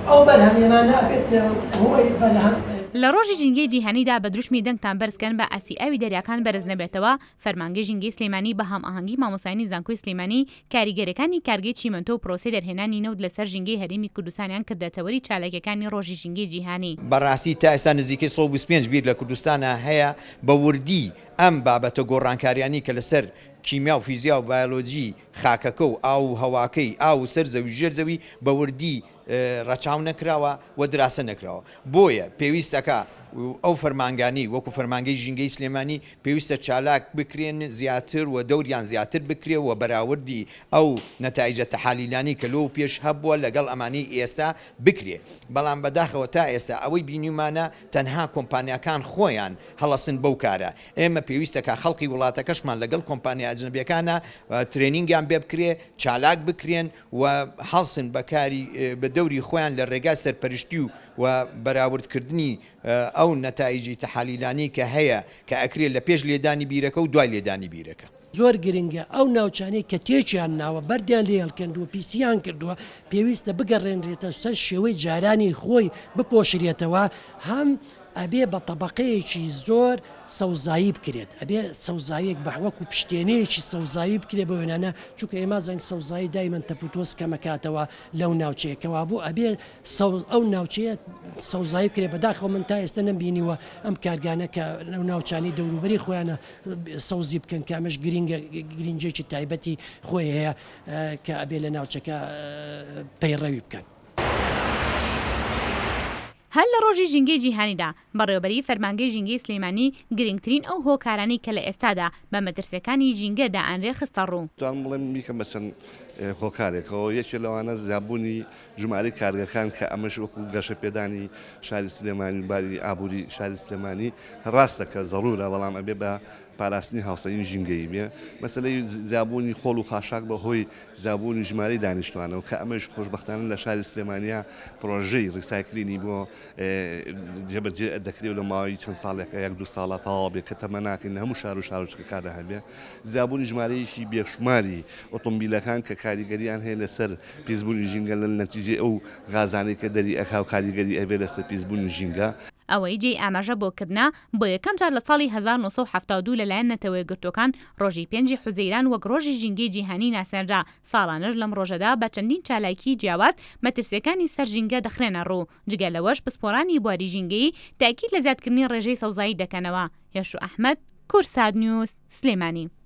ئەو بەرهەمیێمان نابێت هۆی بەرهەم لە ڕۆژی ژینگەی جیهانیدا بە دروشمی دەنگتان بەرزکەن بە ئاسی ئاوی دەریاکان بەرز نەبێتەوە فەرمانگەی ژینگەی سلێمانی بە هەم ئاهەنگی مامۆسایی زانکۆی سلێمانی کاریگەرەکانی کارگەی چیمەنتۆ و پرۆسەی دەرهێنانی نەوت لەسەر ژینگەی هەرێمی کوردستانیان کردەتەوەری چالاکیەکانی ڕۆژی ژینگەی جیهانی. بەڕاستی تا ئێستا نزیکەی 125 بیر لە کوردستانە هەیە بە وردی ئەم بابەتە گۆڕانکاریانی کە لەسەر کیمیا و فیزیا و بایۆلۆجی خاکەکە و ئاو هەواکەی ئاو سەرزەوی ژێرزەوی بە وردی ڕەچاو نەکراوە و دراسە نەکراوە. بۆیە پێویستەکە ئەو فەرمانگانی وەکو فەرمانگەی ژینگەی سلێمانی پێویستە چالاک بکرێن زیاتر و دەوریان زیاتر بکرێ و بەراوردی ئەو نەتایجە تەحالیلانی کە لەو پێش هەبووە لەگەڵ ئەمانەی ئێستا بکرێ. بەڵام بەداخەوە تا ئێستا ئەوەی بینیمانە تەنها کۆمپانیەکان خۆیان هەڵەسن بەو کارە. ئێمە پێویستەکە خەڵکی وڵاتەکەشمان لەگەڵ کۆمپانیا ئەجنەبیەکانە ترێنینگیان بێ بکرێ، چالاک بکرێن و هەڵسن بەکاری بە دەوری خۆیان لە ڕێگای سەرپەرشتی و بەراوردکردنی ئەو نەتایجی تەحالیلانی کە هەیە کە ئەکرێت لە پێش لێدانی بیرەکە و دوای لێدانی بیرەکە. زۆر گرنگە ئەو ناوچانەی کە تێکیان ناوە بەردیان لێ هەڵکەندووە پیسیان کردووە پێویستە بگەڕێنرێتە سەر شێوەی جارانی خۆی بپۆشرێتەوە هەم ئەبێ بە تەبەقەیەکی زۆر سەوزایی بکرێت ئەبێ سەوزاویەک بەحوەکو پشتێنەیەکی سەوزایی بکرێت بە وێنانە چونکە ئێمە زانین سەوزایی دایمەن تەپوتۆس کەمەکاتەوە لەو ناوچەیەکەوە بوو ئەبێ ئەو ناوچەیە سەوزایی بکرێت بەداخەوە من تا ئێستا نەبینیوە ئەم کارگانە کە لەو ناوچانی دەوروبەری خۆیانە سەوزی بکەن کە ئەمەش گرنگێکی تایبەتی خۆی هەیە کە ئەبێ لە ناوچەکە پەیڕەوی بکەن. هەر لە ڕۆژی ژینگەی جیهانیدا بەڕێوەبەری فەرمانگەی ژینگەی سلێمانی گرنگترین ئەو هۆکارانی کە لە ئێستادا بە مەترسیەکانی ژینگەدا ئەنرێ خستە ڕوو. توان بڵێم میکەم بەچەند هۆکارێکەوە یەکێ لەوانە زیابوونی ژمارەی کارگەکان کە ئەمەش وەکو گەشە پێدانی شاری سلێمانی باری ئابووری شاری سلێمانی ڕاستە کە زەڕورە بەڵام ئەبێ بە پاراستنی هاوسەنگی ژینگەی بێ مەسەلەی زیابوونی خۆڵ و خاشاک بەهۆی زیابوونی ژمارەی دانیشتوانەوە کە ئەمەش خۆشبەختانە لە شاری سلێمانیا پرۆژەی ڕیسایکلینی بۆ جێبەجێ دەکرێت لە ماوەی چەند ساڵێکە 1-2 ساڵە تەواو بێت کە تەمە ناکەین لە هەموو شار و شارۆچکەکاندا هەبێ زیابوونی ژمارەیەکی بێشماری ئۆتۆمبیلەکان کە کاریگەریان هەیە لەسەر پیسبوونی ژینگە لە نەتیجێ ئەو غازانەی کە دەری ئەکا و کاریگەری ئەبێ لەسەر پیسبوونی ژینگە. ئەوەی جێی ئاماژە بۆکردنا بۆ یەکەم جار لە ساڵی 1972 لەلایەن نەتەوەی گرتوەکان ڕۆژی 5 حوزەیران وەک ڕۆژی ژینگەی جیهانی ناسێنرا ساڵانەش لەم ڕۆژەدا بە چەندین چالاکی جیاواز مەترسیەکانی سەر ژینگە دەخرێنە ڕوو جگە لەوەش پسپۆرانی بواری ژینگەی تاکید لە زیادکردنی ڕێژەی سەوزایی دەکەنەوە. یەشوع ئەحمەد، کورسات نیوز، سلێمانی.